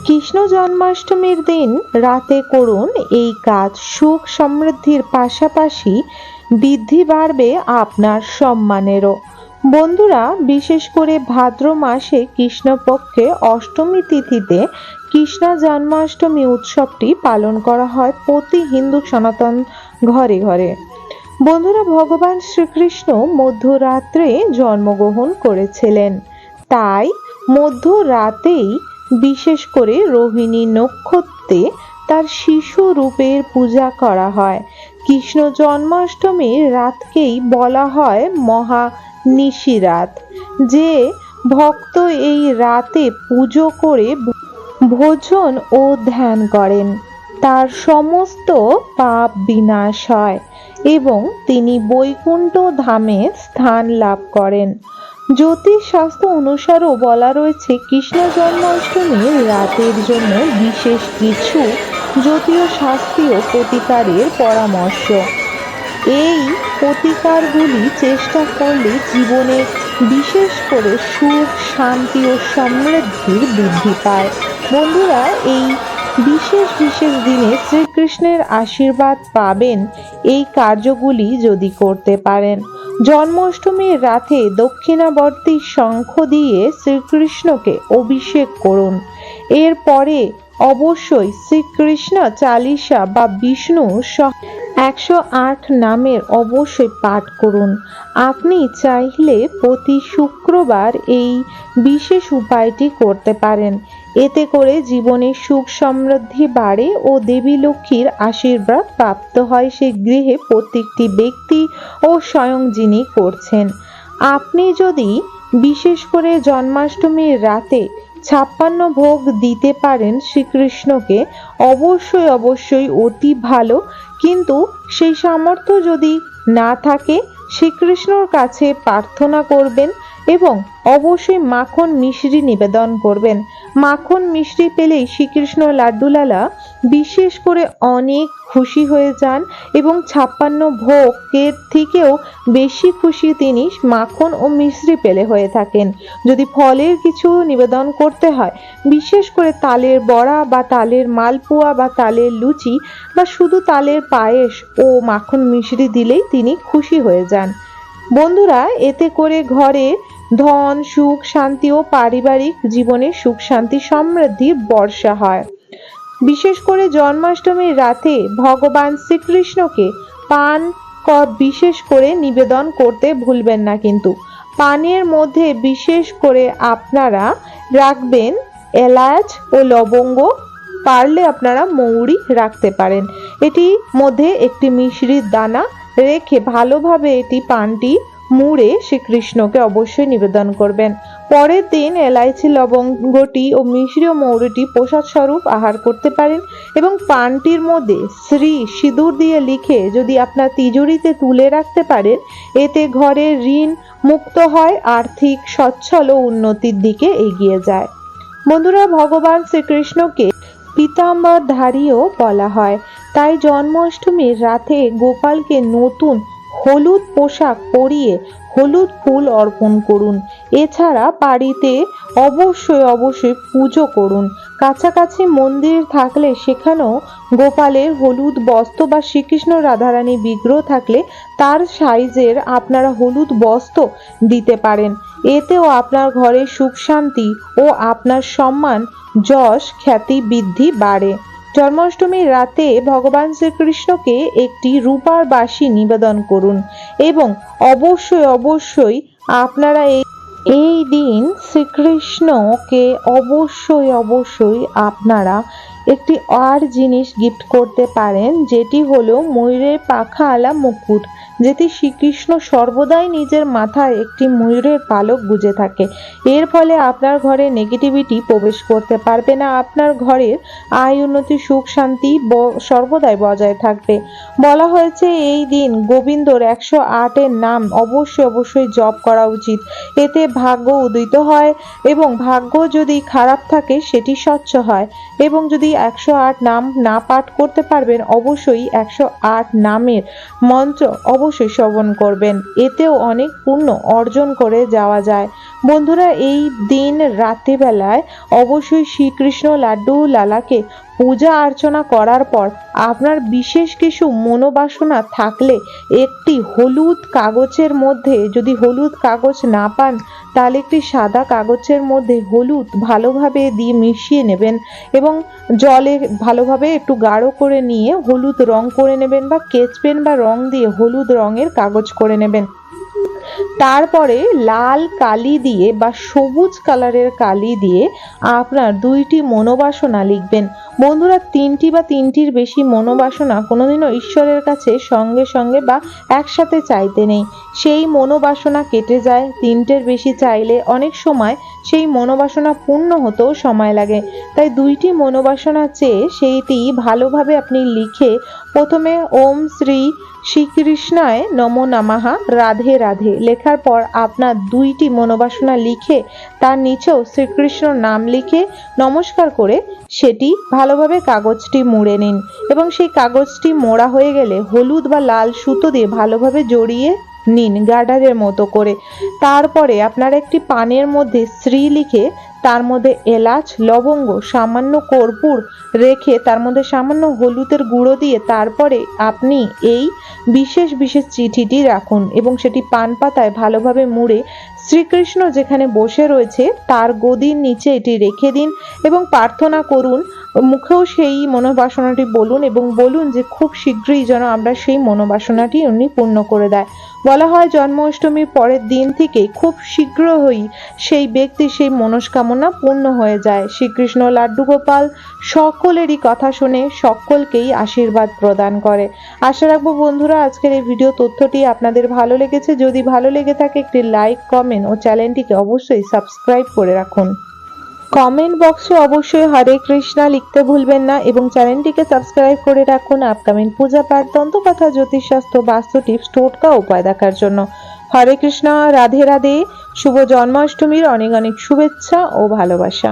কৃষ্ণ জন্মাষ্টমীর দিন রাতে করুন এই কাজ। সুখ সমৃদ্ধির পাশাপাশি বৃদ্ধি বাড়বে আপনার সম্মানেরও। বন্ধুরা, বিশেষ করে ভাদ্র মাসে কৃষ্ণপক্ষে অষ্টমী তিথিতে কৃষ্ণ জন্মাষ্টমী উৎসবটি পালন করা হয় প্রতি হিন্দু সনাতন ঘরে ঘরে। বন্ধুরা, ভগবান শ্রীকৃষ্ণ মধ্যরাত্রে জন্মগ্রহণ করেছিলেন, তাই মধ্যরাতেই বিশেষ করে রোহিণী নক্ষত্রে তার শিশু রূপের পূজা করা হয়। কৃষ্ণ জন্মাষ্টমীর রাতকেই বলা হয় মহা নিশিরাত। যে ভক্ত এই রাতে পুজো করে ভোজন ও ধ্যান করেন, তার সমস্ত পাপ বিনাশ হয় এবং তিনি বৈকুণ্ঠ ধামে স্থান লাভ করেন। জ্যোতিষশাস্ত্র অনুসারেও বলা রয়েছে কৃষ্ণ জন্মাষ্টমীর রাতের জন্য বিশেষ কিছু জ্যোতিষ শাস্ত্রীয় প্রতিকারের পরামর্শ। এই প্রতিকারগুলি চেষ্টা করলে জীবনে বিশেষ করে সুখ, শান্তি ও সমৃদ্ধির বৃদ্ধি পায়। বন্ধুরা, এই বিশেষ বিশেষ দিনে শ্রীকৃষ্ণের আশীর্বাদ পাবেন এই কার্যগুলি যদি করতে পারেন। জন্মাষ্টমীর রাতে দক্ষিণাবর্তী শঙ্খ দিয়ে শ্রীকৃষ্ণকে অভিষেক করুন। এরপরে অবশ্যই শ্রীকৃষ্ণ চালিসা বা বিষ্ণু 108 নামের অবশ্যই পাঠ করুন। আপনি চাইলে প্রতি শুক্রবার এই বিশেষ উপায়টি করতে পারেন। এতে করে জীবনে সুখ সমৃদ্ধি বাড়ে ও দেবী লক্ষ্মীর আশীর্বাদ প্রাপ্ত হয় সেই গৃহে প্রত্যেকটি ব্যক্তি ও স্বয়ং যিনি করছেন। আপনি যদি বিশেষ করে জন্মাষ্টমীর রাতে 56 ভোগ দিতে পারেন শ্রীকৃষ্ণকে, অবশ্যই অবশ্যই অতি ভালো। কিন্তু সেই সামর্থ্য যদি না থাকে, শ্রীকৃষ্ণর কাছে প্রার্থনা করবেন এবং অবশ্যই মাখন মিশ্রি নিবেদন করবেন। মাখন মিষ্টি পেলেই শ্রীকৃষ্ণ লাড্ডুলালা বিশেষ করে অনেক খুশি হয়ে যান এবং 56 ভোগের থেকেও বেশি খুশি তিনি মাখন ও মিশ্রি পেলে হয়ে থাকেন। যদি ফলের কিছু নিবেদন করতে হয়, বিশেষ করে তালের বড়া বা তালের মালপোয়া বা তালের লুচি বা শুধু তালের পায়েস ও মাখন মিশ্রি দিলেই তিনি খুশি হয়ে যান। বন্ধুরা, এতে করে ঘরে ধন, সুখ, শান্তি ও পারিবারিক জীবনে সুখ শান্তি সমৃদ্ধির বর্ষা হয়। বিশেষ করে জন্মাষ্টমীর রাতে ভগবান শ্রীকৃষ্ণকে পান বিশেষ করে নিবেদন করতে ভুলবেন না। কিন্তু পানের মধ্যে বিশেষ করে আপনারা রাখবেন এলাচ ও লবঙ্গ, পারলে আপনারা মৌরি রাখতে পারেন। এটির মধ্যে একটি মিশ্রির দানা রেখে ভালোভাবে এটি পানটি মুড়ে শ্রীকৃষ্ণকে অবশ্যই নিবেদন করবেন। পরের দিন এলাইচি, লবঙ্গটি ও মিশ্রি ও মৌরিটি প্রসাদ স্বরূপ আহার করতে পারেন এবং পানটির মধ্যে শ্রী সিঁদুর দিয়ে লিখে যদি আপনার তিজুরিতে তুলে রাখতে পারেন, এতে ঘরের ঋণ মুক্ত হয়, আর্থিক সচ্ছল ও উন্নতির দিকে এগিয়ে যায়। বন্ধুরা, ভগবান শ্রীকৃষ্ণকে পীতাম্বরধারীও বলা হয়, তাই জন্মাষ্টমীর রাতে গোপালকে নতুন হলুদ পোশাক পরিয়ে হলুদ ফুল অর্পণ করুন। এছাড়া বাড়িতে অবশ্যই অবশ্যই পুজো করুন। কাছাকাছি মন্দির থাকলে সেখানেও গোপালের হলুদ বস্ত্র বা শ্রীকৃষ্ণ রাধারানী বিগ্রহ থাকলে তার সাইজের আপনারা হলুদ বস্ত্র দিতে পারেন। এতেও আপনার ঘরে সুখ শান্তি ও আপনার সম্মান, যশ, খ্যাতি বৃদ্ধি বাড়ে। জন্মাষ্টমীর রাতে ভগবান শ্রীকৃষ্ণকে একটি রূপার বাঁশি নিবেদন করুন এবং অবশ্যই অবশ্যই আপনারা এই দিন শ্রীকৃষ্ণকে অবশ্যই অবশ্যই আপনারা একটি আর জিনিস গিফট করতে পারেন, যেটি হলো ময়ূরের পাখা আলা মুকুট, যেটি শ্রীকৃষ্ণ সর্বদাই নিজের মাথায় একটি ময়ূরের পালক গুজে থাকে। এর ফলে আপনার ঘরে নেগেটিভিটি প্রবেশ করতে পারবে না, আপনার ঘরের আয় উন্নতি, সুখ শান্তি সর্বদাই বজায় থাকবে। বলা হয়েছে এই দিন গোবিন্দর 108-এর নাম অবশ্যই অবশ্যই জপ করা উচিত। এতে ভাগ্য উদিত হয় এবং ভাগ্য যদি খারাপ থাকে সেটি স্বচ্ছ হয়। এবং যদি 108 নাম না পাঠ করতে পারবেন, অবশ্যই 108 নামের মন্ত্র অবশ্যই অবশ্যই শ্রবণ করবেন, এতেও অনেক পুণ্য অর্জন করে যাওয়া যায়। বন্ধুরা, এই দিন রাত্রিবেলায় অবশ্যই শ্রীকৃষ্ণ লাড্ডু লালাকে পূজা অর্চনা করার পর আপনার বিশেষ কিছু মনোবাসনা থাকলে একটি হলুদ কাগজের মধ্যে, যদি হলুদ কাগজ না পান তাহলে একটি সাদা কাগজের মধ্যে হলুদ ভালোভাবে দিয়ে মিশিয়ে নেবেন এবং জলে ভালোভাবে একটু গাঢ় করে নিয়ে হলুদ রং করে নেবেন, বা স্কেচ পেন বা রং দিয়ে হলুদ রঙের কাগজ করে নেবেন। তারপরে লাল কালি দিয়ে বা সবুজ কালারের কালি দিয়ে আপনার 2টি মনোবাসনা লিখবেন। বন্ধুরা, 3টি বা 3টির বেশি মনোবাসনা কোনোদিনও ঈশ্বরের কাছে সঙ্গে সঙ্গে বা একসাথে চাইতে নেই। সেই মনোবাসনা কেটে যায়। 3টের বেশি চাইলে অনেক সময় সেই মনোবাসনা পূর্ণ হতেও সময় লাগে। তাই 2টি মনোবাসনা চেয়ে সেইটি ভালোভাবে আপনি লিখে প্রথমে ওম শ্রীকৃষ্ণায় নমো নমঃ রাধে রাধে লেখার পর আপনার 2টি মনোবাসনা লিখে তার নিচেও শ্রীকৃষ্ণ নাম লিখে নমস্কার করে সেটি ভালোভাবে কাগজটি মুড়ে নিন এবং সেই কাগজটি মোড়া হয়ে গেলে হলুদ বা লাল সুতো দিয়ে ভালোভাবে জড়িয়ে নিন গার্ডারের মতো করে। তারপরে আপনার একটি পানের মধ্যে শ্রী লিখে তার মধ্যে এলাচ, লবঙ্গ, সামান্য কর্পূর রেখে তার মধ্যে সামান্য হলুদের গুঁড়ো দিয়ে তারপরে আপনি এই বিশেষ বিশেষ চিঠিটি রাখুন এবং সেটি পান পাতায় ভালোভাবে মুড়ে শ্রীকৃষ্ণ যেখানে বসে রয়েছে তার গদির নিচে এটি রেখে দিন এবং প্রার্থনা করুন। মুখেও সেই মনোবাসনাটি বলুন এবং বলুন যে খুব শীঘ্রই যেন আমরা সেই মনোবাসনাটি উনি পূর্ণ করে দেয়। বলা হয় জন্মাষ্টমীর পরের দিন থেকে খুব শীঘ্রই সেই ব্যক্তির সেই মনস্কামনা পূর্ণ হয়ে যায়। শ্রীকৃষ্ণ লাড্ডু গোপাল সকলেরই কথা শুনে সকলকেই আশীর্বাদ প্রদান করে। আশা রাখবো বন্ধুরা আজকের এই ভিডিও তথ্যটি আপনাদের ভালো লেগেছে। যদি ভালো লেগে থাকে একটি লাইক, কমেন্ট ও চ্যানেলটিকে অবশ্যই সাবস্ক্রাইব করে রাখুন। কমেন্ট বক্সে অবশ্যই হরে কৃষ্ণা লিখতে ভুলবেন না এবং চ্যানেলটিকে সাবস্ক্রাইব করে রাখুন আপকামিং পূজা পাঠ, তন্ত্রকথা, জ্যোতিষশাস্ত্র, বাস্তু টিপস, টোটকা উপায় দেখার জন্য। হরে কৃষ্ণা, রাধে রাধে। শুভ জন্মাষ্টমীর অনেক অনেক শুভেচ্ছা ও ভালোবাসা।